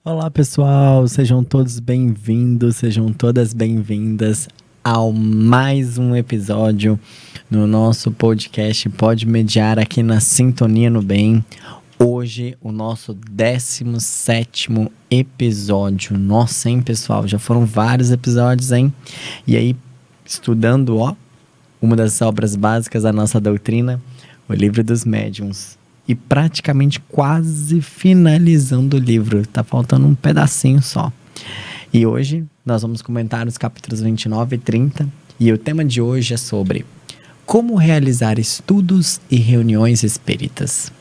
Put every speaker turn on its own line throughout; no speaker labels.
Olá pessoal, sejam todos bem-vindos, sejam todas bem-vindas ao mais um episódio no nosso podcast Pode Mediar aqui na Sintonia no Bem. Hoje o nosso 17º episódio. Nossa, hein pessoal, já foram vários episódios, hein? E aí, estudando, uma das obras básicas da nossa doutrina, o Livro dos Médiuns. E praticamente quase finalizando o livro. Tá faltando um pedacinho só. E hoje nós vamos comentar os capítulos 29 e 30. E o tema de hoje é sobre como realizar estudos e reuniões espíritas.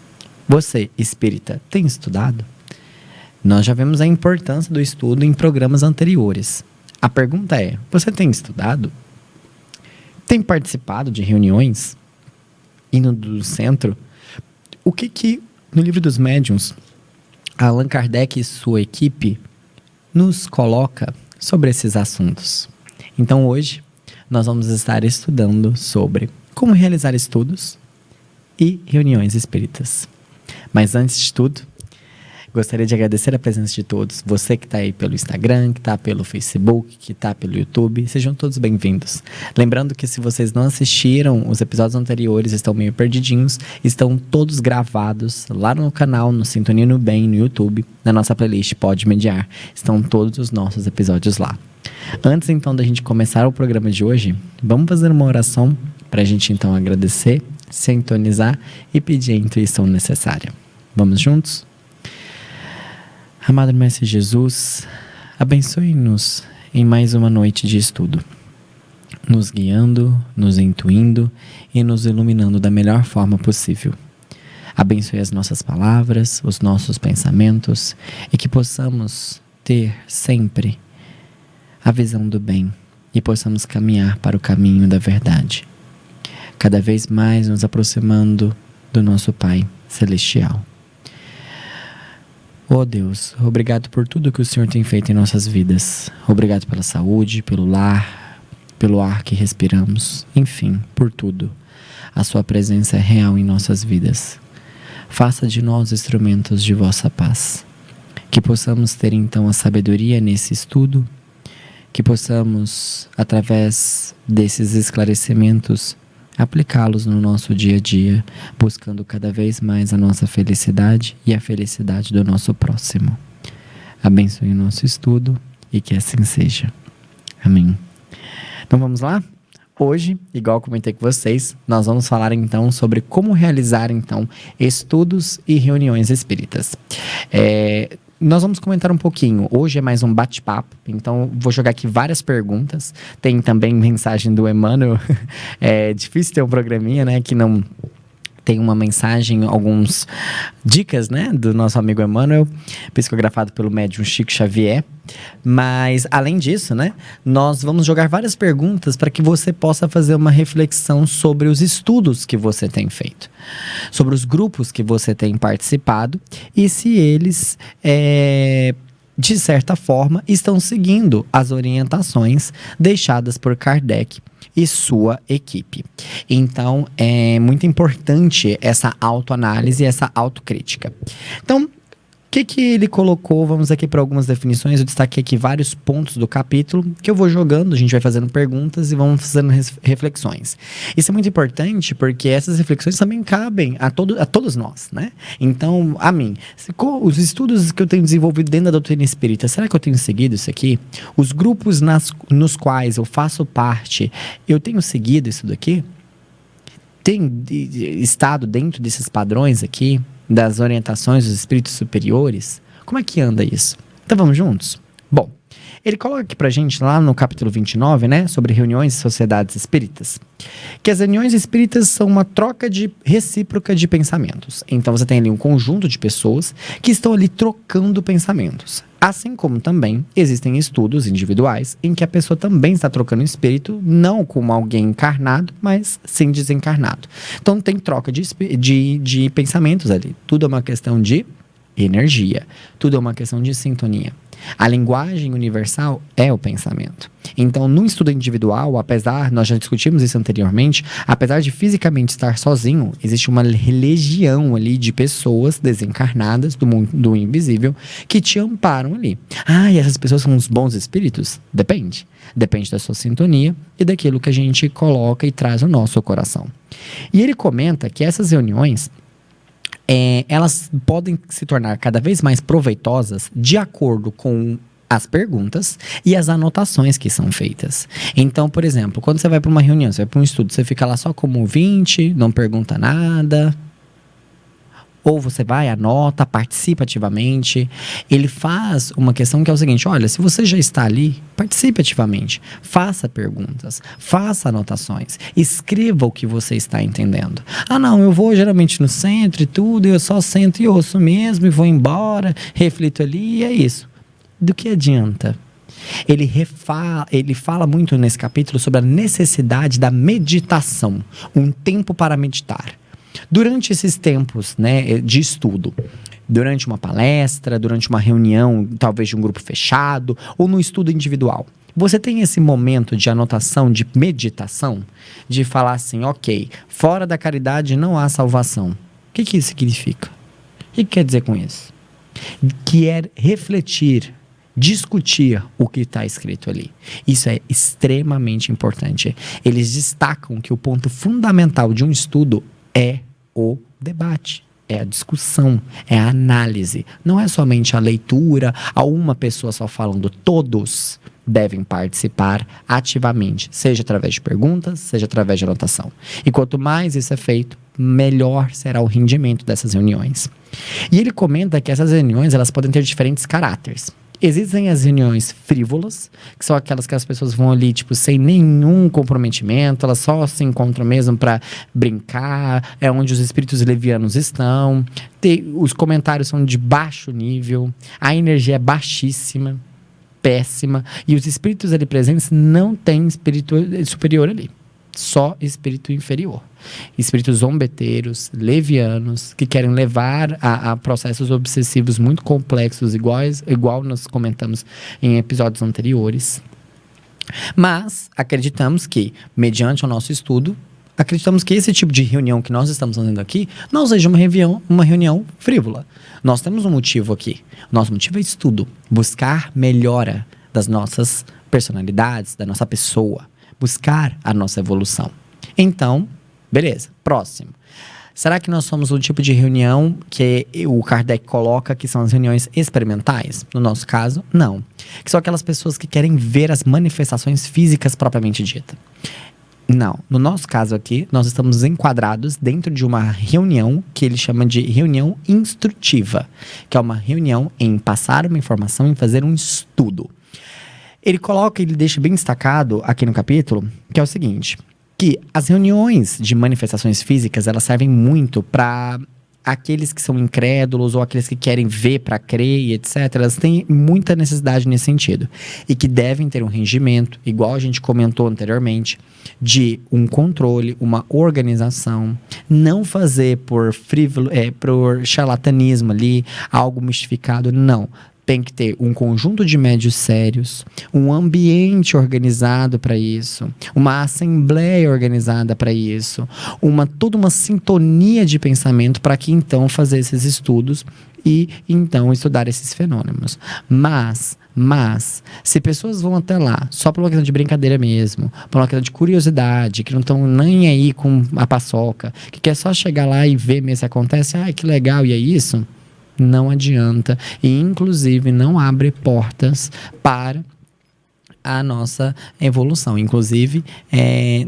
Você, espírita, tem estudado? Nós já vimos a importância do estudo em programas anteriores. A pergunta é, você tem estudado? Tem participado de reuniões? Indo do centro? O que no Livro dos Médiuns, Allan Kardec e sua equipe nos coloca sobre esses assuntos? Então hoje nós vamos estar estudando sobre como realizar estudos e reuniões espíritas. Mas antes de tudo, gostaria de agradecer a presença de todos. Você que está aí pelo Instagram, que está pelo Facebook, que está pelo YouTube, sejam todos bem-vindos. Lembrando que se vocês não assistiram, os episódios anteriores estão meio perdidinhos, estão todos gravados lá no canal, no Sintonia no Bem, no YouTube, na nossa playlist Pode Mediar. Estão todos os nossos episódios lá. Antes então da gente começar o programa de hoje, vamos fazer uma oração para a gente então agradecer, sintonizar e pedir a intuição necessária. Vamos juntos? Amado Mestre Jesus, abençoe-nos em mais uma noite de estudo, nos guiando, nos intuindo e nos iluminando da melhor forma possível. Abençoe as nossas palavras, os nossos pensamentos e que possamos ter sempre a visão do bem e possamos caminhar para o caminho da verdade, cada vez mais nos aproximando do nosso Pai Celestial. Oh Deus, obrigado por tudo que o Senhor tem feito em nossas vidas. Obrigado pela saúde, pelo lar, pelo ar que respiramos. Enfim, por tudo. A sua presença é real em nossas vidas. Faça de nós instrumentos de vossa paz. Que possamos ter então a sabedoria nesse estudo. Que possamos, através desses esclarecimentos, aplicá-los no nosso dia a dia, buscando cada vez mais a nossa felicidade e a felicidade do nosso próximo. Abençoe o nosso estudo e que assim seja. Amém. Então vamos lá? Hoje, igual comentei com vocês, nós vamos falar então sobre como realizar então estudos e reuniões espíritas. Nós vamos comentar um pouquinho. Hoje é mais um bate-papo, então vou jogar aqui várias perguntas. Tem também mensagem do Emmanuel. É difícil ter um programinha, né, que não tem uma mensagem, alguns dicas, né, do nosso amigo Emmanuel, psicografado pelo médium Chico Xavier. Mas, além disso, né, nós vamos jogar várias perguntas para que você possa fazer uma reflexão sobre os estudos que você tem feito, sobre os grupos que você tem participado e se eles, de certa forma, estão seguindo as orientações deixadas por Kardec e sua equipe. Então, é muito importante essa autoanálise e essa autocrítica. Então, o que ele colocou? Vamos aqui para algumas definições. Eu destaquei aqui vários pontos do capítulo que eu vou jogando, a gente vai fazendo perguntas e vamos fazendo reflexões. Isso é muito importante porque essas reflexões também cabem a todos nós, né? Então, a mim, os estudos que eu tenho desenvolvido dentro da doutrina espírita, será que eu tenho seguido isso aqui? Os grupos nos quais eu faço parte, eu tenho seguido isso daqui? Tem estado dentro desses padrões aqui? Das orientações dos espíritos superiores? Como é que anda isso? Então vamos juntos? Bom, ele coloca aqui pra gente lá no capítulo 29, né, sobre reuniões e sociedades espíritas, que as reuniões espíritas são uma troca recíproca de pensamentos. Então você tem ali um conjunto de pessoas que estão ali trocando pensamentos. Assim como também existem estudos individuais em que a pessoa também está trocando espírito, não como alguém encarnado, mas sim desencarnado. Então tem troca de pensamentos ali. Tudo é uma questão de energia. Tudo é uma questão de sintonia. A linguagem universal é o pensamento. Então, no estudo individual, nós já discutimos isso anteriormente, apesar de fisicamente estar sozinho, existe uma legião ali de pessoas desencarnadas do mundo do invisível que te amparam ali. E essas pessoas são os bons espíritos? Depende. Depende da sua sintonia e daquilo que a gente coloca e traz no nosso coração. E ele comenta que essas reuniões, elas podem se tornar cada vez mais proveitosas de acordo com as perguntas e as anotações que são feitas. Então, por exemplo, quando você vai para uma reunião, você vai para um estudo, você fica lá só como ouvinte, não pergunta nada, ou você vai, anota, participa ativamente. Ele faz uma questão que é o seguinte: olha, se você já está ali, participe ativamente, faça perguntas, faça anotações, escreva o que você está entendendo. Não, eu vou geralmente no centro e tudo, eu só sento e ouço mesmo e vou embora, reflito ali e é isso. Do que adianta? Ele fala muito nesse capítulo sobre a necessidade da meditação, um tempo para meditar. Durante esses tempos, né, de estudo, durante uma palestra, durante uma reunião, talvez de um grupo fechado, ou no estudo individual, você tem esse momento de anotação, de meditação, de falar assim: ok, fora da caridade não há salvação. O que isso significa? O que quer dizer com isso? Que é refletir, discutir o que está escrito ali. Isso é extremamente importante. Eles destacam que o ponto fundamental de um estudo é o debate, é a discussão, é a análise. Não é somente a leitura, a uma pessoa só falando. Todos devem participar ativamente, seja através de perguntas, seja através de anotação. E quanto mais isso é feito, melhor será o rendimento dessas reuniões. E ele comenta que essas reuniões, elas podem ter diferentes caráteres. Existem as reuniões frívolas, que são aquelas que as pessoas vão ali, tipo, sem nenhum comprometimento, elas só se encontram mesmo para brincar, é onde os espíritos levianos estão, os comentários são de baixo nível, a energia é baixíssima, péssima, e os espíritos ali presentes não têm espírito superior ali, só espírito inferior. Espíritos zombeteiros, levianos, que querem levar a processos obsessivos muito complexos, igual nós comentamos em episódios anteriores. Mas acreditamos que, mediante o nosso estudo, acreditamos que esse tipo de reunião que nós estamos fazendo aqui não seja uma reunião frívola. Nós temos um motivo aqui. Nosso motivo é estudo, buscar melhora das nossas personalidades, da nossa pessoa, buscar a nossa evolução. Então, beleza, próximo. Será que nós somos o tipo de reunião que o Kardec coloca que são as reuniões experimentais? No nosso caso, não. Que são aquelas pessoas que querem ver as manifestações físicas propriamente dita. Não. No nosso caso aqui, nós estamos enquadrados dentro de uma reunião que ele chama de reunião instrutiva, que é uma reunião em passar uma informação e fazer um estudo. Ele deixa bem destacado aqui no capítulo, que é o seguinte: que as reuniões de manifestações físicas, elas servem muito para aqueles que são incrédulos ou aqueles que querem ver para crer e etc. Elas têm muita necessidade nesse sentido. E que devem ter um regimento, igual a gente comentou anteriormente, de um controle, uma organização. Não fazer por charlatanismo ali, algo mistificado, não. Tem que ter um conjunto de médios sérios, um ambiente organizado para isso, uma assembleia organizada para isso, toda uma sintonia de pensamento para que então fazer esses estudos e então estudar esses fenômenos. Mas, se pessoas vão até lá só por uma questão de brincadeira mesmo, por uma questão de curiosidade, que não estão nem aí com a paçoca, que quer só chegar lá e ver mesmo se acontece, que legal, e é isso? Não adianta, e inclusive não abre portas para a nossa evolução, inclusive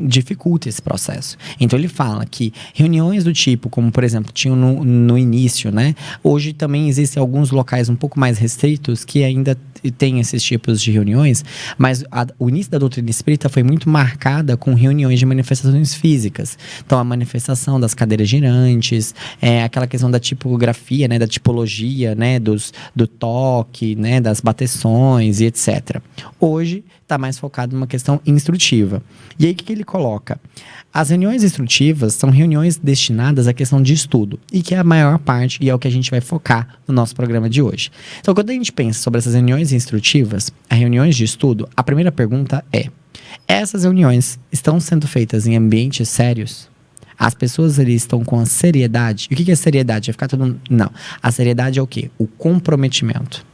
dificulta esse processo. Então ele fala que reuniões do tipo, como por exemplo tinham no início, né? Hoje também existem alguns locais um pouco mais restritos que ainda tem esses tipos de reuniões, mas o início da doutrina espírita foi muito marcada com reuniões de manifestações físicas. Então a manifestação das cadeiras girantes, aquela questão da tipografia, né, da tipologia, né, do toque, né, das bateções e etc. Hoje está mais focado numa questão instrutiva. E aí, o que ele coloca? As reuniões instrutivas são reuniões destinadas à questão de estudo, e que é a maior parte, e é o que a gente vai focar no nosso programa de hoje. Então, quando a gente pensa sobre essas reuniões instrutivas, as reuniões de estudo, a primeira pergunta é: essas reuniões estão sendo feitas em ambientes sérios? As pessoas ali estão com a seriedade? E o que é seriedade? Vai ficar todo mundo... Não. A seriedade é o quê? O comprometimento.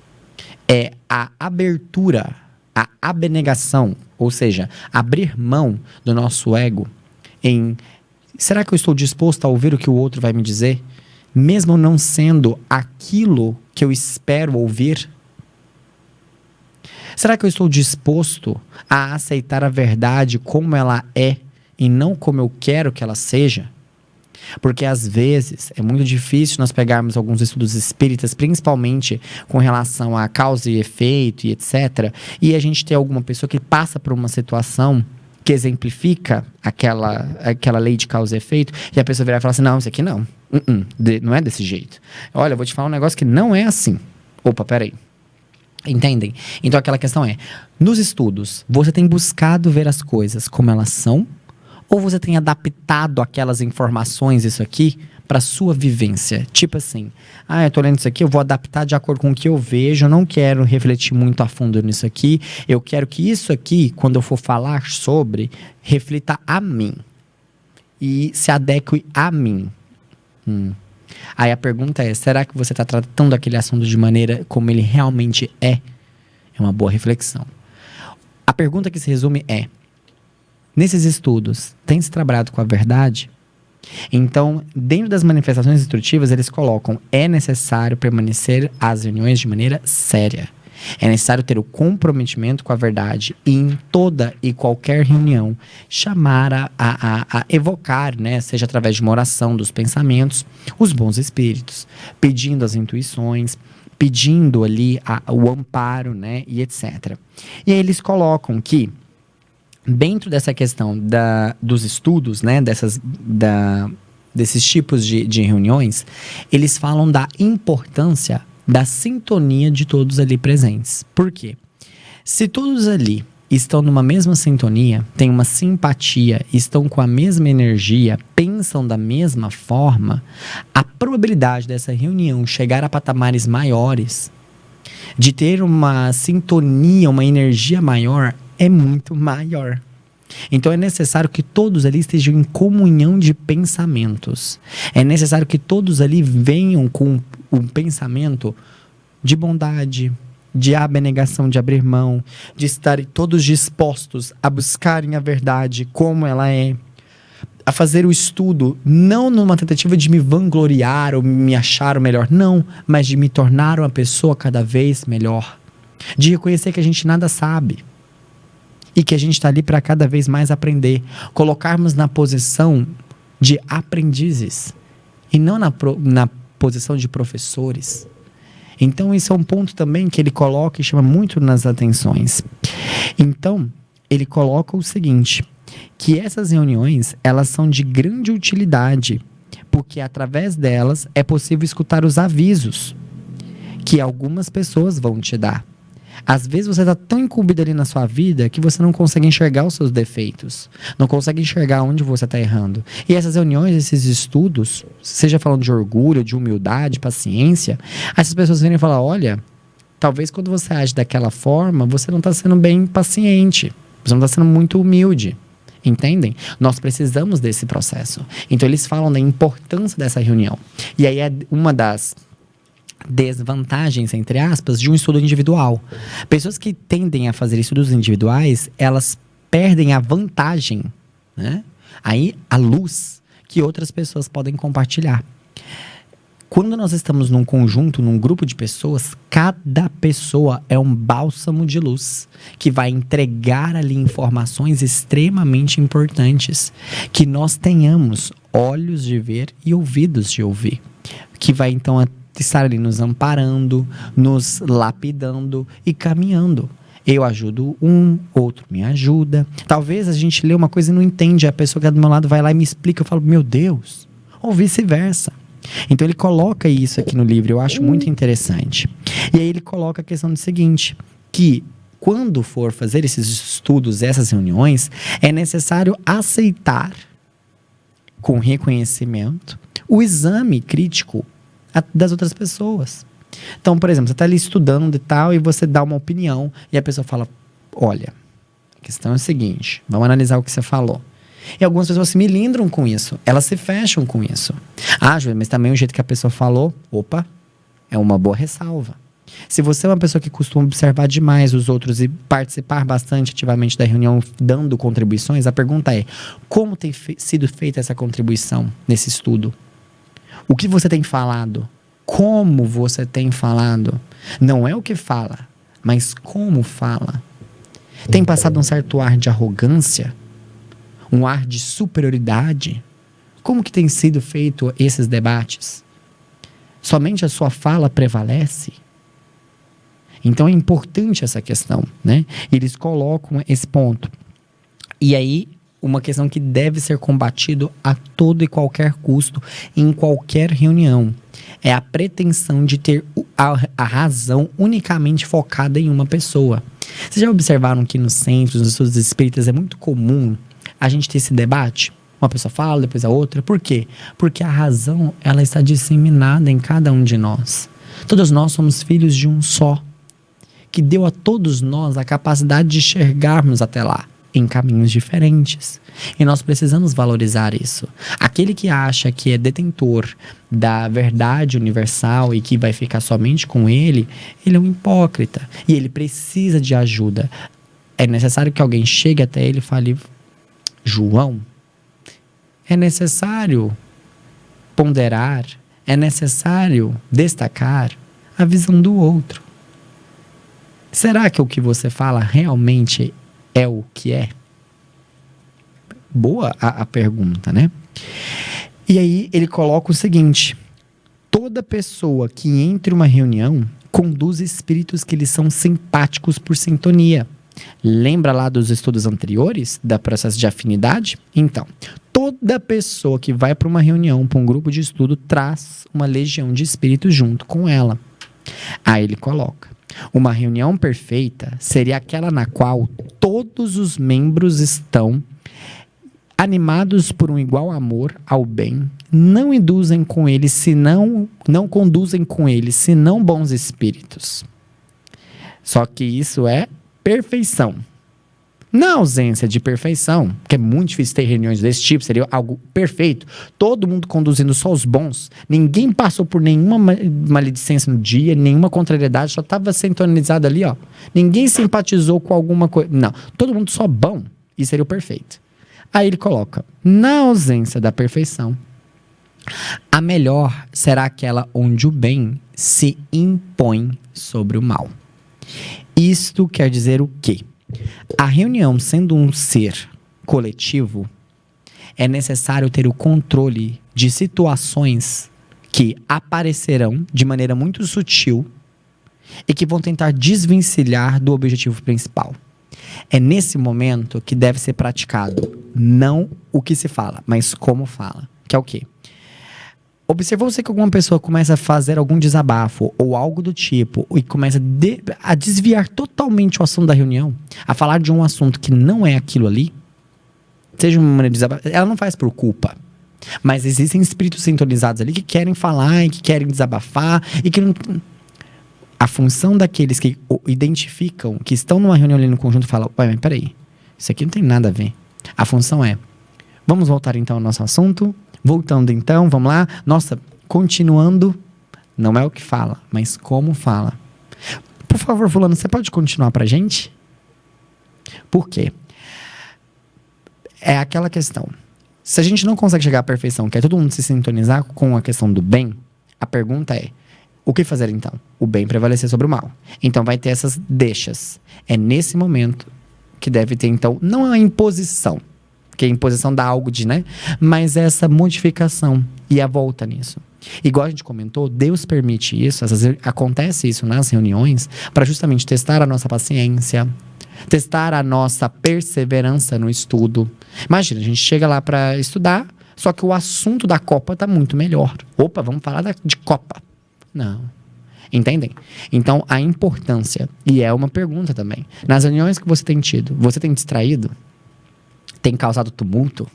É a abertura, a abnegação, ou seja, abrir mão do nosso ego em... Será que eu estou disposto a ouvir o que o outro vai me dizer? Mesmo não sendo aquilo que eu espero ouvir? Será que eu estou disposto a aceitar a verdade como ela é e não como eu quero que ela seja? Porque às vezes é muito difícil nós pegarmos alguns estudos espíritas, principalmente com relação a causa e efeito e etc. E a gente ter alguma pessoa que passa por uma situação que exemplifica aquela lei de causa e efeito, e a pessoa virar e falar assim: não, isso aqui não. Não é desse jeito. Olha, eu vou te falar um negócio que não é assim. Opa, peraí. Entendem? Então aquela questão é: nos estudos, você tem buscado ver as coisas como elas são? Ou você tem adaptado aquelas informações, isso aqui, para sua vivência? Tipo assim: eu tô lendo isso aqui, eu vou adaptar de acordo com o que eu vejo, eu não quero refletir muito a fundo nisso aqui, eu quero que isso aqui, quando eu for falar sobre, reflita a mim e se adeque a mim. Aí a pergunta é: será que você está tratando aquele assunto de maneira como ele realmente é? É uma boa reflexão. A pergunta que se resume é: nesses estudos, tem se trabalhado com a verdade? Então, dentro das manifestações instrutivas, eles colocam: é necessário permanecer às reuniões de maneira séria. É necessário ter o comprometimento com a verdade e em toda e qualquer reunião chamar a evocar, né, seja através de uma oração dos pensamentos, os bons espíritos, pedindo as intuições, pedindo ali o amparo, né, e etc. E aí eles colocam que dentro dessa questão dos estudos, né, desses tipos de reuniões, eles falam da importância da sintonia de todos ali presentes. Por quê? Se todos ali estão numa mesma sintonia, têm uma simpatia, estão com a mesma energia, pensam da mesma forma, a probabilidade dessa reunião chegar a patamares maiores, de ter uma sintonia, uma energia maior, é muito maior. Então é necessário que todos ali estejam em comunhão de pensamentos. É necessário que todos ali venham com um pensamento de bondade, de abnegação, de abrir mão, de estarem todos dispostos a buscarem a verdade como ela é, a fazer o estudo não numa tentativa de me vangloriar ou me achar o melhor, não, mas de me tornar uma pessoa cada vez melhor, de reconhecer que a gente nada sabe e que a gente está ali para cada vez mais aprender, colocarmos na posição de aprendizes e não na posição de professores. Então isso é um ponto também que ele coloca e chama muito nas atenções. Então ele coloca o seguinte, que essas reuniões, elas são de grande utilidade, porque através delas é possível escutar os avisos que algumas pessoas vão te dar. Às vezes você está tão incumbido ali na sua vida que você não consegue enxergar os seus defeitos, não consegue enxergar onde você está errando. E essas reuniões, esses estudos, seja falando de orgulho, de humildade, paciência, essas pessoas vêm e falam: olha, talvez quando você age daquela forma, você não está sendo bem paciente, você não está sendo muito humilde. Entendem? Nós precisamos desse processo. Então eles falam da importância dessa reunião. E aí é uma das desvantagens, entre aspas, de um estudo individual. Pessoas que tendem a fazer estudos individuais, elas perdem a vantagem, né? Aí a luz que outras pessoas podem compartilhar. Quando nós estamos num conjunto, num grupo de pessoas, cada pessoa é um bálsamo de luz que vai entregar ali informações extremamente importantes, que nós tenhamos olhos de ver e ouvidos de ouvir, que vai então estar ali nos amparando, nos lapidando e caminhando. Eu ajudo um, outro me ajuda. Talvez a gente lê uma coisa e não entende, a pessoa que está do meu lado vai lá e me explica, eu falo: meu Deus, ou vice-versa. Então ele coloca isso aqui no livro, eu acho muito interessante. E aí ele coloca a questão do seguinte, que quando for fazer esses estudos, essas reuniões, é necessário aceitar, com reconhecimento, o exame crítico das outras pessoas. Então, por exemplo, você está ali estudando e tal, e você dá uma opinião, e a pessoa fala, olha, a questão é a seguinte, vamos analisar o que você falou. E algumas pessoas se melindram com isso, elas se fecham com isso. Ah, Júlia, mas também o jeito que a pessoa falou, opa, é uma boa ressalva. Se você é uma pessoa que costuma observar demais os outros e participar bastante ativamente da reunião, dando contribuições, a pergunta é, como tem sido feita essa contribuição nesse estudo? O que você tem falado? Como você tem falado? Não é o que fala, mas como fala. Tem passado um certo ar de arrogância? Um ar de superioridade? Como que tem sido feito esses debates? Somente a sua fala prevalece? Então é importante essa questão, né? Eles colocam esse ponto. E aí, uma questão que deve ser combatido a todo e qualquer custo, em qualquer reunião, é a pretensão de ter a razão unicamente focada em uma pessoa. Vocês já observaram que nos centros, nos estudos espíritas, é muito comum a gente ter esse debate? Uma pessoa fala, depois a outra. Por quê? Porque a razão, ela está disseminada em cada um de nós. Todos nós somos filhos de um só, que deu a todos nós a capacidade de enxergarmos até lá, em caminhos diferentes. E nós precisamos valorizar isso. Aquele que acha que é detentor da verdade universal e que vai ficar somente com ele é um hipócrita. E ele precisa de ajuda. É necessário que alguém chegue até ele e fale, João, é necessário ponderar, é necessário destacar a visão do outro. Será que o que você fala realmente é o que é? Boa a pergunta, né? E aí ele coloca o seguinte, toda pessoa que entre uma reunião conduz espíritos que lhes são simpáticos por sintonia. Lembra lá dos estudos anteriores, da processo de afinidade? Então, toda pessoa que vai para uma reunião, para um grupo de estudo, traz uma legião de espíritos junto com ela. Aí ele coloca, uma reunião perfeita seria aquela na qual todos os membros estão animados por um igual amor ao bem, não induzem com ele, não conduzem com ele, senão bons espíritos. Só que isso é perfeição. Na ausência de perfeição, que é muito difícil ter reuniões desse tipo, seria algo perfeito. Todo mundo conduzindo só os bons. Ninguém passou por nenhuma maledicência no dia, nenhuma contrariedade, só estava sintonizado ali, ó. Ninguém simpatizou com alguma coisa. Não, todo mundo só bom. Isso seria o perfeito. Aí ele coloca, na ausência da perfeição, a melhor será aquela onde o bem se impõe sobre o mal. Isto quer dizer o quê? A reunião, sendo um ser coletivo, é necessário ter o controle de situações que aparecerão de maneira muito sutil e que vão tentar desvencilhar do objetivo principal. É nesse momento que deve ser praticado não o que se fala, mas como fala. Que é o quê? Observou-se que alguma pessoa começa a fazer algum desabafo ou algo do tipo e começa a desviar totalmente o assunto da reunião, a falar de um assunto que não é aquilo ali, seja uma maneira de desabafo, ela não faz por culpa. Mas existem espíritos sintonizados ali que querem falar e que querem desabafar e que não... A função daqueles que identificam, que estão numa reunião ali no conjunto e falam, mas peraí, isso aqui não tem nada a ver. A função é, vamos voltar então ao nosso assunto. Voltando então, vamos lá. Nossa, continuando, não é o que fala, mas como fala. Por favor, fulano, você pode continuar pra gente? Por quê? É aquela questão. Se a gente não consegue chegar à perfeição, quer todo mundo se sintonizar com a questão do bem, a pergunta é, o que fazer então? O bem prevalecer sobre o mal. Então vai ter essas deixas. É nesse momento que deve ter então, não a imposição, que a imposição dá algo de, né? Mas essa modificação e a volta nisso. Igual a gente comentou, Deus permite isso, às vezes acontece isso nas reuniões, para justamente testar a nossa paciência, testar a nossa perseverança no estudo. Imagina, a gente chega lá para estudar, só que o assunto da Copa tá muito melhor. Opa, vamos falar de Copa. Não. Entendem? Então, a importância, e é uma pergunta também, nas reuniões que você tem tido, você tem distraído? Tem causado tumulto?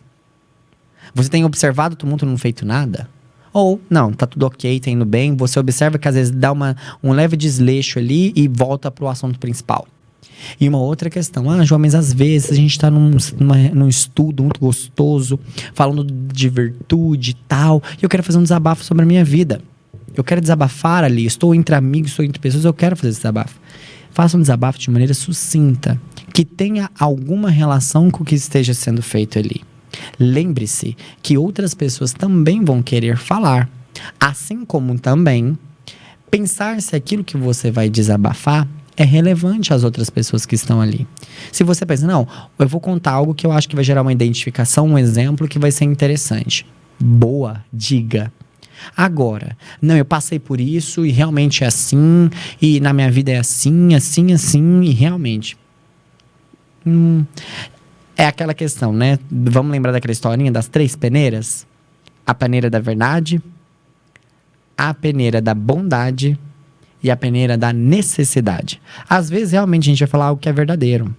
Você tem observado o tumulto e não feito nada? Ou, não, tá tudo ok, tá indo bem, você observa que às vezes dá um leve desleixo ali e volta pro assunto principal. E uma outra questão, João, mas às vezes a gente tá num estudo muito gostoso, falando de virtude e tal, e eu quero fazer um desabafo sobre a minha vida. Eu quero desabafar ali, estou entre amigos, estou entre pessoas, eu quero fazer esse desabafo. Faça um desabafo de maneira sucinta, que tenha alguma relação com o que esteja sendo feito ali. Lembre-se que outras pessoas também vão querer falar, assim como também pensar se aquilo que você vai desabafar é relevante às outras pessoas que estão ali. Se você pensa, não, eu vou contar algo que eu acho que vai gerar uma identificação, um exemplo que vai ser interessante. Boa, diga. Agora, não, eu passei por isso e realmente é assim, e na minha vida é assim, assim, assim, e realmente. É aquela questão, né? Vamos lembrar daquela historinha das 3 peneiras? A peneira da verdade, a peneira da bondade e a peneira da necessidade. Às vezes, realmente, a gente vai falar algo que é verdadeiro.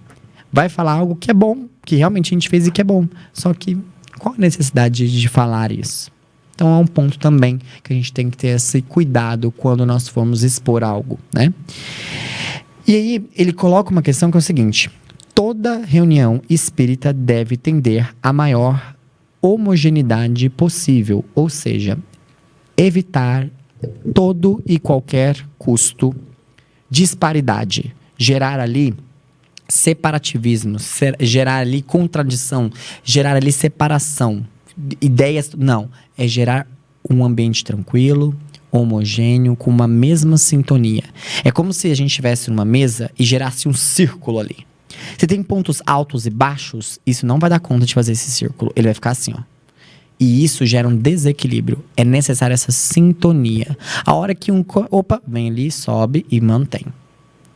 Vai falar algo que é bom, que realmente a gente fez e que é bom. Só que, qual a necessidade de falar isso? Então, é um ponto também que a gente tem que ter esse cuidado quando nós formos expor algo, né? E aí, ele coloca uma questão que é o seguinte: toda reunião espírita deve tender à maior homogeneidade possível, ou seja, evitar todo e qualquer custo disparidade, gerar ali separativismo, gerar ali contradição, gerar ali separação, ideias, não, é gerar um ambiente tranquilo, homogêneo, com uma mesma sintonia. É como se a gente estivesse numa mesa e gerasse um círculo ali. Se tem pontos altos e baixos, isso não vai dar conta de fazer esse círculo, ele vai ficar assim, ó. E isso gera um desequilíbrio. É necessária essa sintonia. A hora que vem ali, sobe e mantém.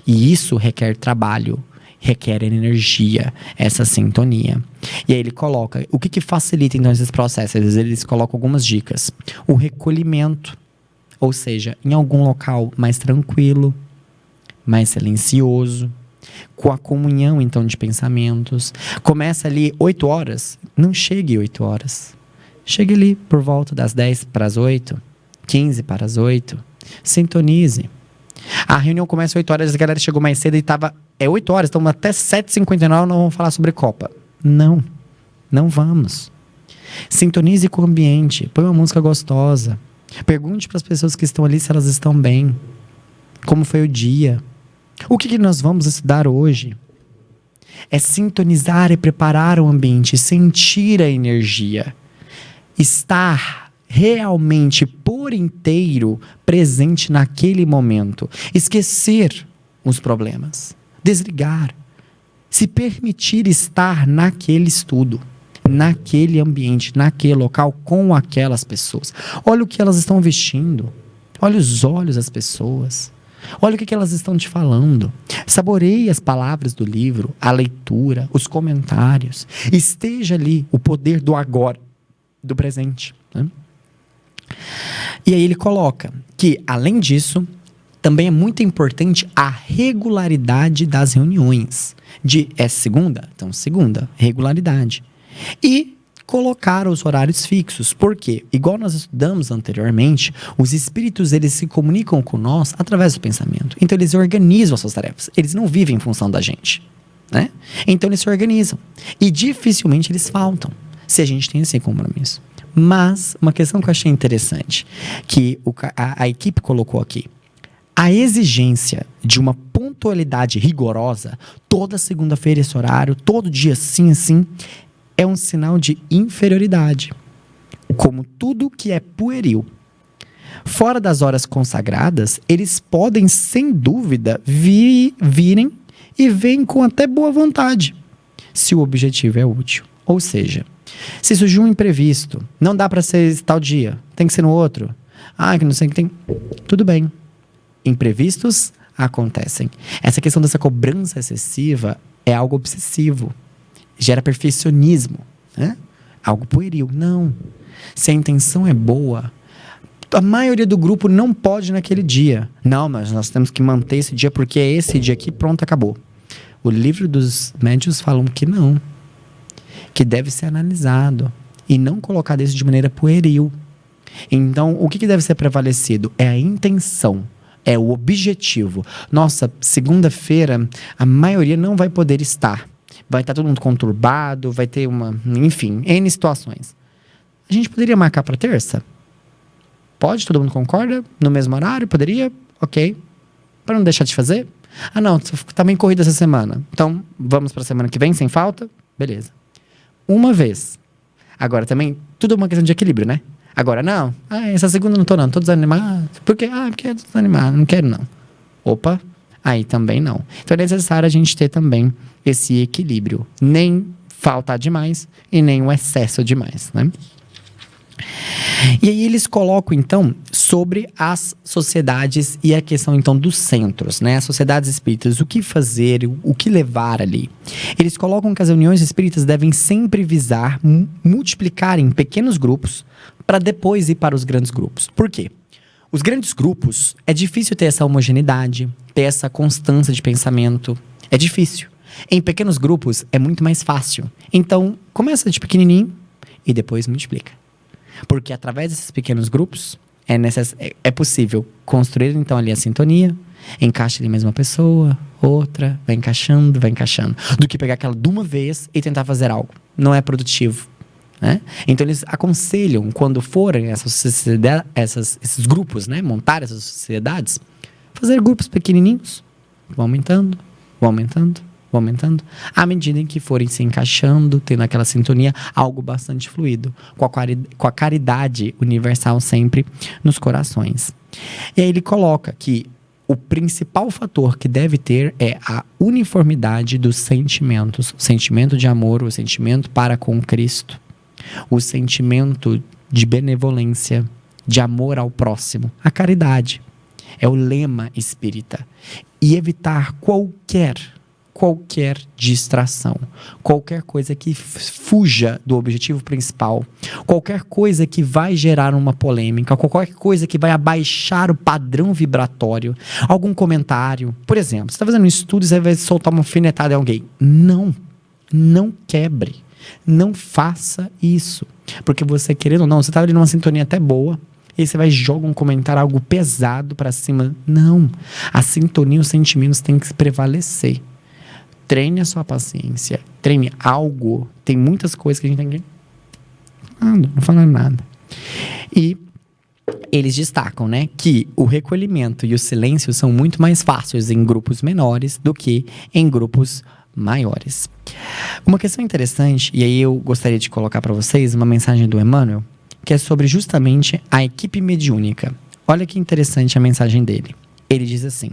E isso requer trabalho, requer energia, essa sintonia. E aí ele coloca, o que facilita então esses processos? Eles colocam algumas dicas. O recolhimento, ou seja, em algum local mais tranquilo, mais silencioso, com a comunhão então de pensamentos. Começa ali 8 horas, não chegue 8 horas. Chegue ali por volta das 10 para as 8, 15 para as 8. Sintonize. A reunião começa às 8 horas, a galera chegou mais cedo e estava... É 8 horas, então até 7h59 nós vamos falar sobre Copa. Não, não vamos. Sintonize com o ambiente, põe uma música gostosa. Pergunte para as pessoas que estão ali se elas estão bem. Como foi o dia? O que nós vamos estudar hoje? É sintonizar e preparar o ambiente, sentir a energia. Estar realmente por inteiro presente naquele momento. Esquecer os problemas. Desligar. Se permitir estar naquele estudo, naquele ambiente, naquele local, com aquelas pessoas. Olha o que elas estão vestindo. Olha os olhos das pessoas. Olha o que elas estão te falando. Saboreie as palavras do livro, a leitura, os comentários. Esteja ali o poder do agora, do presente, né? E aí ele coloca que, além disso, também é muito importante a regularidade das reuniões. É segunda? Então, segunda, regularidade. E colocar os horários fixos. Por quê? Igual nós estudamos anteriormente, os espíritos, eles se comunicam com nós através do pensamento. Então, eles organizam as suas tarefas. Eles não vivem em função da gente, né? Então, eles se organizam. E dificilmente eles faltam, se a gente tem esse compromisso. Mas, uma questão que eu achei interessante, que a equipe colocou aqui. A exigência de uma pontualidade rigorosa, toda segunda-feira esse horário, todo dia assim, é um sinal de inferioridade. Como tudo que é pueril. Fora das horas consagradas, eles podem, sem dúvida, virem e vêm com até boa vontade, se o objetivo é útil. Ou seja, se surgiu um imprevisto, não dá para ser tal dia, tem que ser no outro. Que não sei o que tem. Tudo bem. Imprevistos acontecem. Essa questão dessa cobrança excessiva é algo obsessivo. Gera perfeccionismo, né? Algo pueril. Não. Se a intenção é boa, A maioria do grupo não pode naquele dia. Não, mas nós temos que manter esse dia porque é esse dia aqui, pronto, acabou. O livro dos médiuns falam que não. Que deve ser analisado. E não colocado isso de maneira pueril. Então, o que deve ser prevalecido? É a intenção. É o objetivo. Nossa, segunda-feira, a maioria não vai poder estar. Vai estar todo mundo conturbado, vai ter enfim, N situações. A gente poderia marcar para terça? Pode? Todo mundo concorda? No mesmo horário? Poderia? Ok. Para não deixar de fazer? Ah, não, tá bem corrida essa semana. Então, vamos para a semana que vem, sem falta? Beleza. Uma vez. Agora também, tudo é uma questão de equilíbrio, né? Agora, não. Essa segunda não tô desanimado. Por quê? Porque eu tô desanimado, não quero não. Opa, aí também não. Então é necessário a gente ter também esse equilíbrio. Nem faltar demais e nem o excesso demais, né? E aí eles colocam, então, sobre as sociedades e a questão, então, dos centros, né? As sociedades espíritas, o que fazer, o que levar ali. Eles colocam que as uniões espíritas devem sempre visar multiplicar em pequenos grupos para depois ir para os grandes grupos. Por quê? Os grandes grupos, é difícil ter essa homogeneidade, ter essa constância de pensamento. É difícil. Em pequenos grupos, é muito mais fácil. Então, começa de pequenininho e depois multiplica. Porque através desses pequenos grupos é possível construir então ali a sintonia, encaixa ali mesmo uma pessoa, outra, vai encaixando, do que pegar aquela de uma vez e tentar fazer algo. Não é produtivo, né? Então eles aconselham, quando forem esses grupos, né, montar essas sociedades, fazer grupos pequenininhos, vão aumentando, à medida em que forem se encaixando, tendo aquela sintonia, algo bastante fluido, com a caridade universal sempre nos corações. E aí ele coloca que o principal fator que deve ter é a uniformidade dos sentimentos, o sentimento de amor, o sentimento para com Cristo, o sentimento de benevolência, de amor ao próximo, a caridade. É o lema espírita. E evitar qualquer distração, qualquer coisa que fuja do objetivo principal, qualquer coisa que vai gerar uma polêmica, qualquer coisa que vai abaixar o padrão vibratório, algum comentário. Por exemplo, você está fazendo um estudo e você vai soltar uma alfinetada em alguém. Não quebre. Não faça isso. Porque você, querendo ou não, você está ali numa sintonia até boa, e aí você vai jogar um comentário, algo pesado para cima. Não. A sintonia, os sentimentos têm que prevalecer. Treine a sua paciência. Treine algo. Tem muitas coisas que a gente tem que... Não falar nada. E eles destacam, né, que o recolhimento e o silêncio são muito mais fáceis em grupos menores do que em grupos maiores. Uma questão interessante, e aí eu gostaria de colocar para vocês uma mensagem do Emmanuel, que é sobre justamente a equipe mediúnica. Olha que interessante a mensagem dele. Ele diz assim: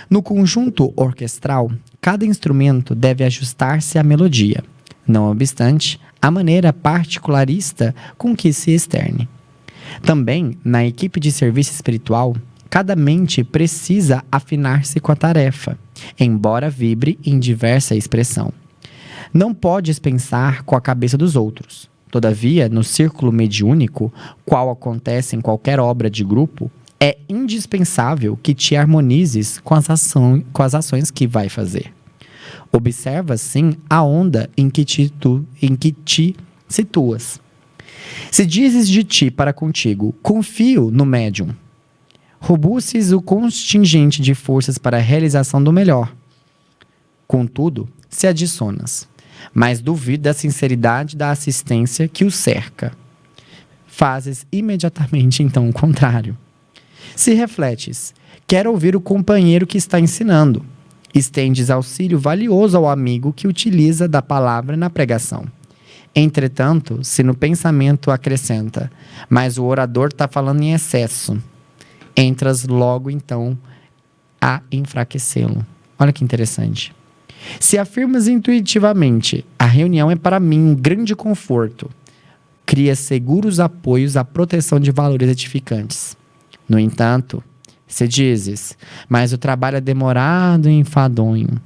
no conjunto orquestral, cada instrumento deve ajustar-se à melodia, não obstante a maneira particularista com que se externe. Também, na equipe de serviço espiritual, cada mente precisa afinar-se com a tarefa, embora vibre em diversa expressão. Não podes pensar com a cabeça dos outros. Todavia, no círculo mediúnico, qual acontece em qualquer obra de grupo, é indispensável que te harmonizes com as ações que vai fazer. Observa, sim, a onda em que te situas. Se dizes de ti para contigo, confio no médium, robustes o contingente de forças para a realização do melhor. Contudo, se adicionas, mas duvido da sinceridade da assistência que o cerca. Fazes imediatamente, então, o contrário. Se refletes, quer ouvir o companheiro que está ensinando. Estendes auxílio valioso ao amigo que utiliza da palavra na pregação. Entretanto, se no pensamento acrescenta, mas o orador está falando em excesso, entras logo, então, a enfraquecê-lo. Olha que interessante. Se afirmas intuitivamente, a reunião é para mim um grande conforto, cria seguros apoios à proteção de valores edificantes. No entanto, se dizes, mas o trabalho é demorado e enfadonho,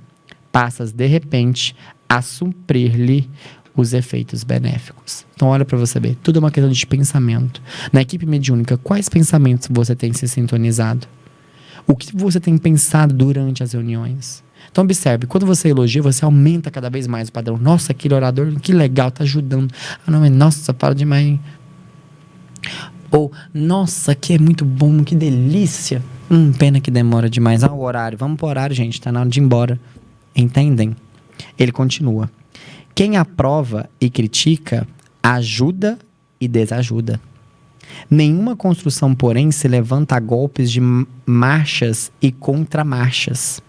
passas de repente a suprir-lhe os efeitos benéficos. Então olha para você ver, tudo é uma questão de pensamento. Na equipe mediúnica, quais pensamentos você tem se sintonizado? O que você tem pensado durante as reuniões? Então observe, quando você elogia, você aumenta cada vez mais o padrão. Nossa, aquele orador, que legal, tá ajudando. Ah não, mas nossa, fala demais. Ou, nossa, que é muito bom, que delícia. Pena que demora demais. O horário, vamos pro horário, gente, tá na hora de ir embora. Entendem? Ele continua. Quem aprova e critica, ajuda e desajuda. Nenhuma construção, porém, se levanta a golpes de marchas e contramarchas.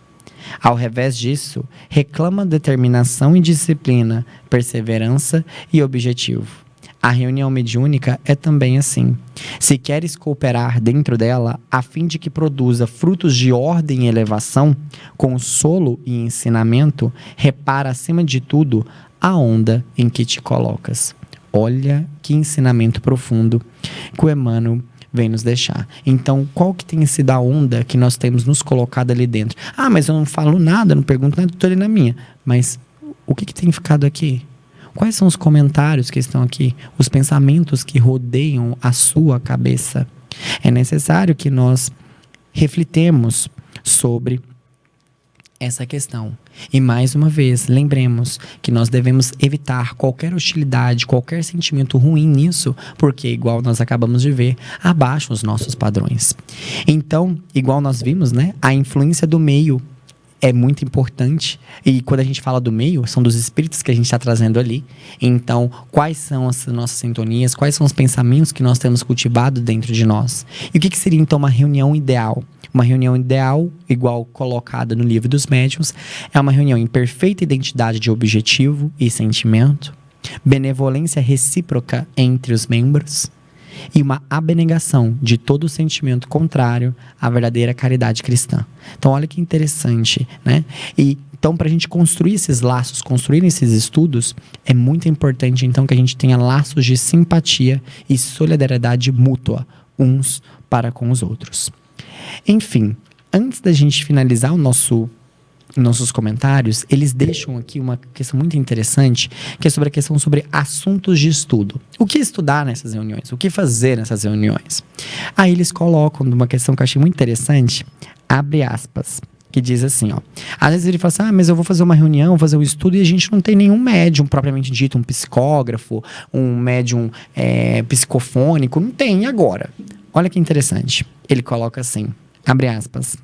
Ao revés disso, reclama determinação e disciplina, perseverança e objetivo. A reunião mediúnica é também assim. Se queres cooperar dentro dela, a fim de que produza frutos de ordem e elevação, consolo e ensinamento, repara acima de tudo a onda em que te colocas. Olha que ensinamento profundo que o Emmanuel vem nos deixar. Então, qual que tem sido a onda que nós temos nos colocado ali dentro? Mas eu não falo nada, não pergunto nada, estou ali na minha. Mas o que tem ficado aqui? Quais são os comentários que estão aqui? Os pensamentos que rodeiam a sua cabeça? É necessário que nós reflitemos sobre essa questão. E mais uma vez, lembremos que nós devemos evitar qualquer hostilidade, qualquer sentimento ruim nisso, porque, igual nós acabamos de ver, abaixa os nossos padrões. Então, igual nós vimos, né, a influência do meio é muito importante. E quando a gente fala do meio, são dos espíritos que a gente está trazendo ali. Então, quais são as nossas sintonias? Quais são os pensamentos que nós temos cultivado dentro de nós? E o que seria, então, uma reunião ideal? Uma reunião ideal, igual colocada no Livro dos Médiuns, é uma reunião em perfeita identidade de objetivo e sentimento, benevolência recíproca entre os membros e uma abnegação de todo sentimento contrário à verdadeira caridade cristã. Então, olha que interessante, né? E então, para a gente construir esses laços, construir esses estudos, é muito importante, então, que a gente tenha laços de simpatia e solidariedade mútua, uns para com os outros. Enfim, antes da gente finalizar nossos comentários, eles deixam aqui uma questão muito interessante, que é sobre a questão sobre assuntos de estudo. O que estudar nessas reuniões? O que fazer nessas reuniões? Aí eles colocam uma questão que eu achei muito interessante, abre aspas, que diz assim, ó. Às vezes ele fala assim, mas eu vou fazer uma reunião, vou fazer um estudo e a gente não tem nenhum médium propriamente dito, um psicógrafo, um médium psicofônico, não tem agora. Olha que interessante. Ele coloca assim, abre aspas.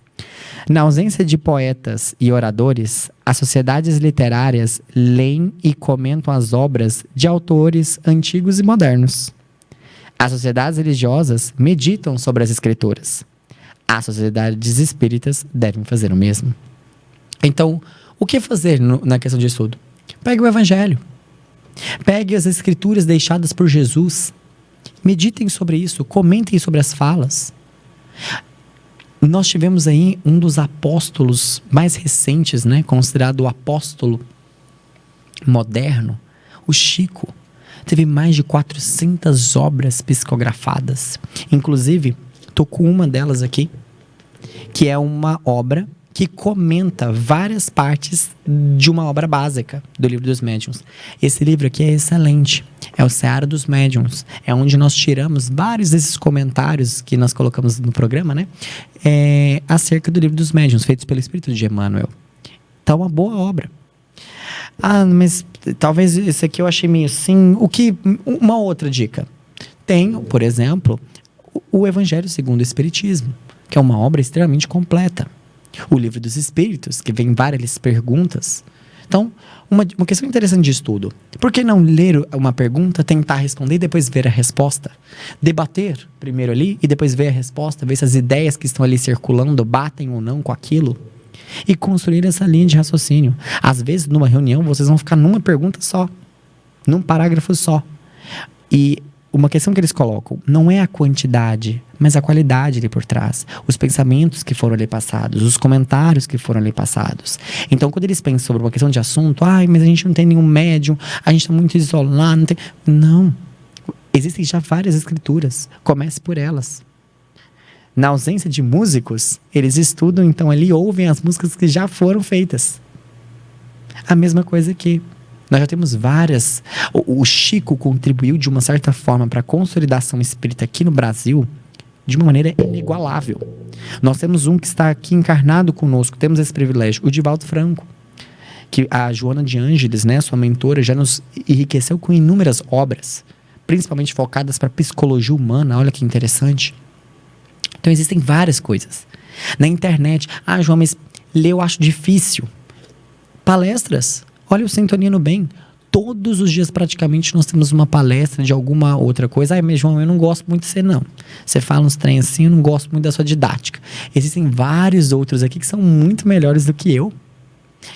Na ausência de poetas e oradores, as sociedades literárias leem e comentam as obras de autores antigos e modernos. As sociedades religiosas meditam sobre as escrituras. As sociedades espíritas devem fazer o mesmo. Então, o que fazer na questão de estudo? Pegue o Evangelho. Pegue as escrituras deixadas por Jesus. Meditem sobre isso, comentem sobre as falas. Nós tivemos aí um dos apóstolos mais recentes, né, considerado o apóstolo moderno, o Chico. Teve mais de 400 obras psicografadas. Inclusive, estou com uma delas aqui, que é uma obra que comenta várias partes de uma obra básica do Livro dos Médiuns. Esse livro aqui é excelente. É o Seara dos Médiuns. É onde nós tiramos vários desses comentários que nós colocamos no programa, né? Acerca do Livro dos Médiuns, feitos pelo Espírito de Emmanuel. Então, uma boa obra. Mas talvez esse aqui eu achei meio assim. Uma outra dica. Tem, por exemplo, o Evangelho segundo o Espiritismo, que é uma obra extremamente completa. O Livro dos Espíritos, que vem várias perguntas. Então, uma questão interessante de estudo. Por que não ler uma pergunta, tentar responder e depois ver a resposta? Debater primeiro ali e depois ver a resposta, ver se as ideias que estão ali circulando batem ou não com aquilo. E construir essa linha de raciocínio. Às vezes, numa reunião, vocês vão ficar numa pergunta só. Num parágrafo só. E uma questão que eles colocam, não é a quantidade, mas a qualidade ali por trás. Os pensamentos que foram ali passados, os comentários que foram ali passados. Então, quando eles pensam sobre uma questão de assunto, mas a gente não tem nenhum médium, a gente está muito isolado, não. Existem já várias escrituras, comece por elas. Na ausência de músicos, eles estudam, então ali ouvem as músicas que já foram feitas. A mesma coisa aqui. Nós já temos várias. O Chico contribuiu de uma certa forma para a consolidação espírita aqui no Brasil de uma maneira inigualável. Nós temos um que está aqui encarnado conosco, temos esse privilégio, o Divaldo Franco, que a Joana de Ângeles, né, sua mentora, já nos enriqueceu com inúmeras obras, principalmente focadas para a psicologia humana. Olha que interessante. Então existem várias coisas. Na internet, João, mas ler eu acho difícil. Palestras, olha o Sintonia no Bem. Todos os dias praticamente nós temos uma palestra de alguma outra coisa. Mas João, eu não gosto muito de você não. Você fala uns trem assim, eu não gosto muito da sua didática. Existem vários outros aqui que são muito melhores do que eu.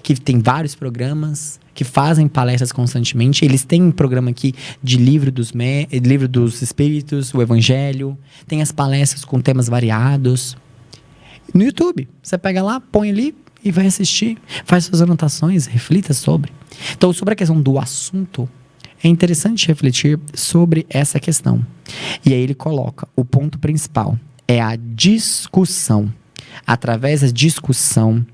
Que tem vários programas, que fazem palestras constantemente. Eles têm um programa aqui de livro dos Espíritos, o Evangelho. Tem as palestras com temas variados. No YouTube, você pega lá, põe ali e vai assistir. Faz suas anotações, reflita sobre. Então, sobre a questão do assunto, é interessante refletir sobre essa questão. E aí ele coloca, o ponto principal é a discussão. Através da discussão,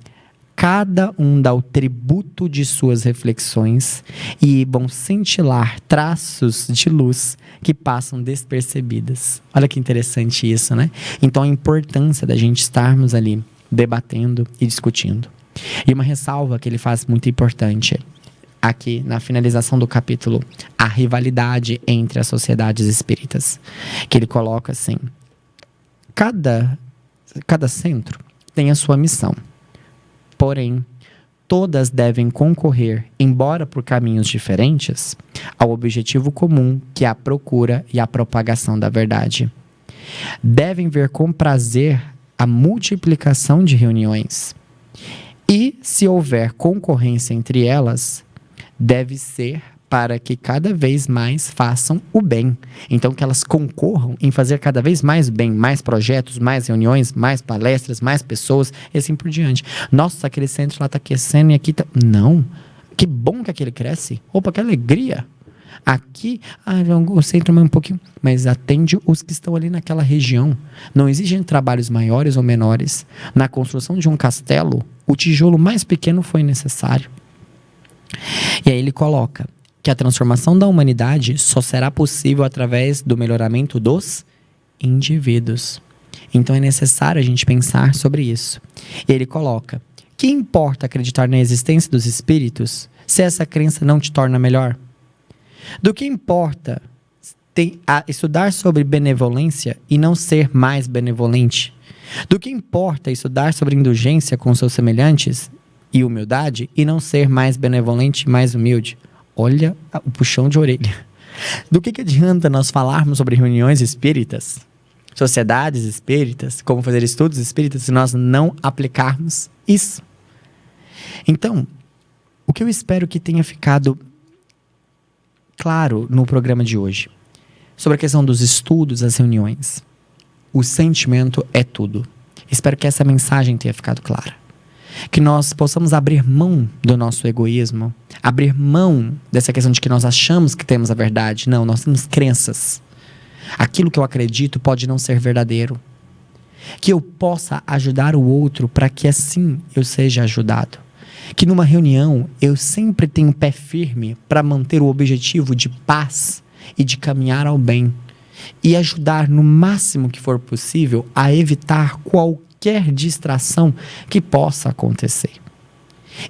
cada um dá o tributo de suas reflexões e vão cintilar traços de luz que passam despercebidas. Olha que interessante isso, né? Então, a importância da gente estarmos ali debatendo e discutindo. E uma ressalva que ele faz muito importante aqui na finalização do capítulo, a rivalidade entre as sociedades espíritas, que ele coloca assim: cada centro tem a sua missão. Porém, todas devem concorrer, embora por caminhos diferentes, ao objetivo comum, que é a procura e a propagação da verdade. Devem ver com prazer a multiplicação de reuniões. E, se houver concorrência entre elas, deve ser para que cada vez mais façam o bem. Então, que elas concorram em fazer cada vez mais bem, mais projetos, mais reuniões, mais palestras, mais pessoas, e assim por diante. Nossa, aquele centro lá está aquecendo e aqui está... Não, que bom que aquele cresce. Opa, que alegria. Aqui, o centro é um pouquinho... Mas atende os que estão ali naquela região. Não existem trabalhos maiores ou menores. Na construção de um castelo, o tijolo mais pequeno foi necessário. E aí ele coloca que a transformação da humanidade só será possível através do melhoramento dos indivíduos. Então é necessário a gente pensar sobre isso. E ele coloca: que importa acreditar na existência dos espíritos se essa crença não te torna melhor? Do que importa estudar sobre benevolência e não ser mais benevolente? Do que importa estudar sobre indulgência com seus semelhantes e humildade e não ser mais benevolente e mais humilde? Olha o puxão de orelha. Do que adianta nós falarmos sobre reuniões espíritas, sociedades espíritas, como fazer estudos espíritas, se nós não aplicarmos isso? Então, o que eu espero que tenha ficado claro no programa de hoje, sobre a questão dos estudos, as reuniões. O sentimento é tudo. Espero que essa mensagem tenha ficado clara. Que nós possamos abrir mão do nosso egoísmo, abrir mão dessa questão de que nós achamos que temos a verdade. Não, nós temos crenças. Aquilo que eu acredito pode não ser verdadeiro. Que eu possa ajudar o outro para que assim eu seja ajudado. Que numa reunião eu sempre tenha um pé firme para manter o objetivo de paz e de caminhar ao bem. E ajudar no máximo que for possível a evitar qualquer distração que possa acontecer.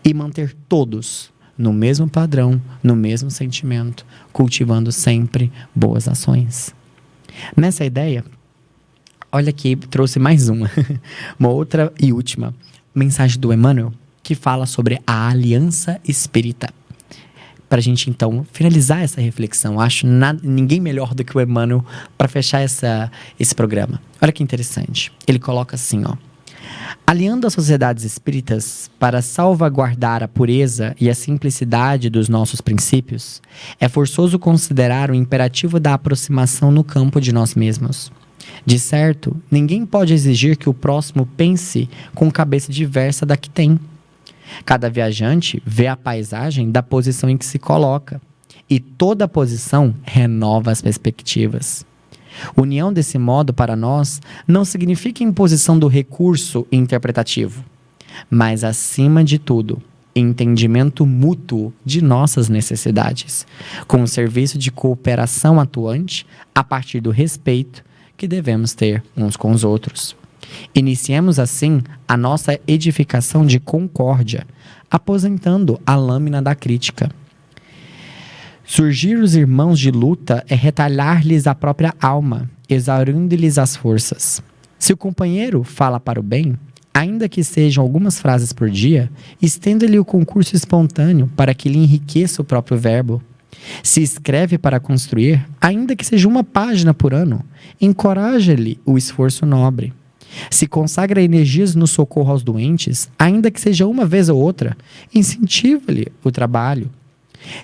E manter todos no mesmo padrão, no mesmo sentimento, cultivando sempre boas ações. Nessa ideia, olha aqui, trouxe mais uma outra e última mensagem do Emmanuel, que fala sobre a aliança espírita. Para a gente, então, finalizar essa reflexão. Acho ninguém melhor do que o Emmanuel para fechar esse programa. Olha que interessante. Ele coloca assim, ó: aliando as sociedades espíritas para salvaguardar a pureza e a simplicidade dos nossos princípios, é forçoso considerar o imperativo da aproximação no campo de nós mesmos. De certo, ninguém pode exigir que o próximo pense com cabeça diversa da que tem. Cada viajante vê a paisagem da posição em que se coloca, e toda posição renova as perspectivas. União desse modo, para nós, não significa imposição do recurso interpretativo, mas, acima de tudo, e entendimento mútuo de nossas necessidades, com um serviço de cooperação atuante a partir do respeito que devemos ter uns com os outros. Iniciemos assim a nossa edificação de concórdia, aposentando a lâmina da crítica. Surgir os irmãos de luta é retalhar-lhes a própria alma, exaurindo-lhes as forças. Se o companheiro fala para o bem, ainda que sejam algumas frases por dia, estenda-lhe o concurso espontâneo para que lhe enriqueça o próprio verbo. Se escreve para construir, ainda que seja uma página por ano, encoraja-lhe o esforço nobre. Se consagra energias no socorro aos doentes, ainda que seja uma vez ou outra, incentiva-lhe o trabalho.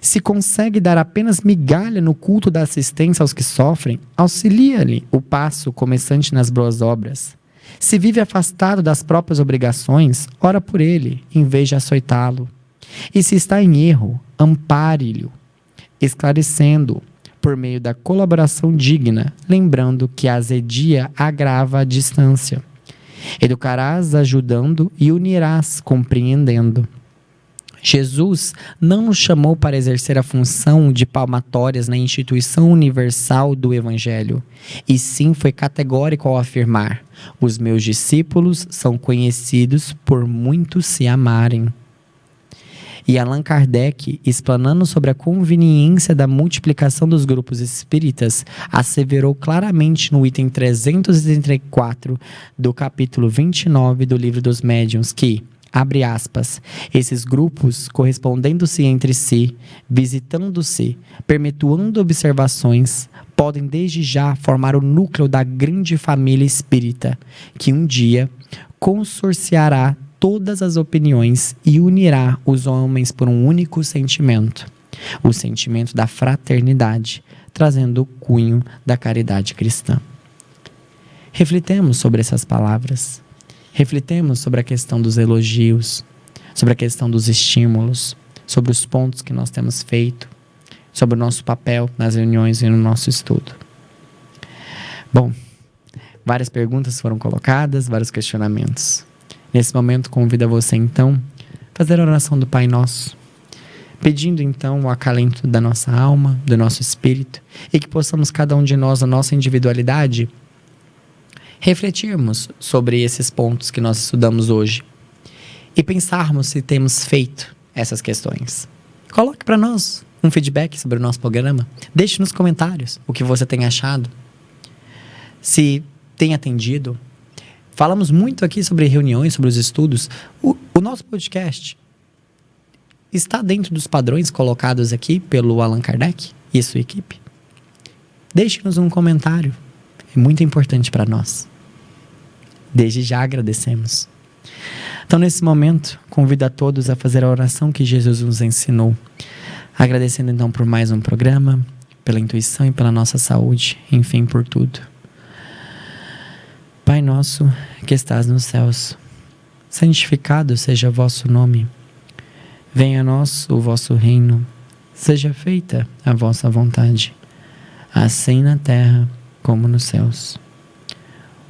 Se consegue dar apenas migalha no culto da assistência aos que sofrem, auxilia-lhe o passo começante nas boas obras. Se vive afastado das próprias obrigações, ora por ele, em vez de açoitá-lo. E se está em erro, ampare-lhe, esclarecendo-o por meio da colaboração digna, lembrando que a azedia agrava a distância. Educarás ajudando e unirás compreendendo. Jesus não nos chamou para exercer a função de palmatórias na instituição universal do Evangelho, e sim foi categórico ao afirmar: os meus discípulos são conhecidos por muitos se amarem. E Allan Kardec, explanando sobre a conveniência da multiplicação dos grupos espíritas, asseverou claramente no item 334 do capítulo 29 do Livro dos Médiuns que, abre aspas, esses grupos, correspondendo-se entre si, visitando-se, perpetuando observações, podem desde já formar o núcleo da grande família espírita, que um dia consorciará todas as opiniões e unirá os homens por um único sentimento, o sentimento da fraternidade, trazendo o cunho da caridade cristã. Reflitemos sobre essas palavras. Reflitemos sobre a questão dos elogios, sobre a questão dos estímulos, sobre os pontos que nós temos feito, sobre o nosso papel nas reuniões e no nosso estudo. Bom, várias perguntas foram colocadas, vários questionamentos. Nesse momento, convido a você, então, a fazer a oração do Pai Nosso, pedindo, então, o acalento da nossa alma, do nosso espírito, e que possamos, cada um de nós, na nossa individualidade, refletirmos sobre esses pontos que nós estudamos hoje e pensarmos se temos feito essas questões. Coloque para nós um feedback sobre o nosso programa. Deixe nos comentários o que você tem achado. Se tem atendido. Falamos muito aqui sobre reuniões, sobre os estudos. O nosso podcast está dentro dos padrões colocados aqui pelo Allan Kardec e sua equipe? Deixe-nos um comentário. É muito importante para nós. Desde já agradecemos. Então, nesse momento, convido a todos a fazer a oração que Jesus nos ensinou. Agradecendo, então, por mais um programa, pela intuição e pela nossa saúde, enfim, por tudo. Pai nosso, que estás nos céus, santificado seja o vosso nome. Venha a nós o vosso reino. Seja feita a vossa vontade, assim na terra como nos céus.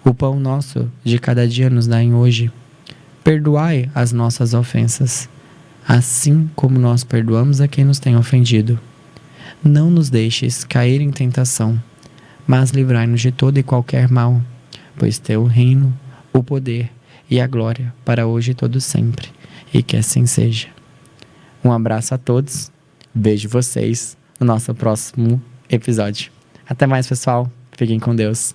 O pão nosso de cada dia nos dai hoje. Perdoai as nossas ofensas, assim como nós perdoamos a quem nos tem ofendido. Não nos deixes cair em tentação, mas livrai-nos de todo e qualquer mal, pois teu o reino, o poder e a glória para hoje e todo sempre, e que assim seja. Um abraço a todos, vejo vocês no nosso próximo episódio. Até mais, pessoal, fiquem com Deus.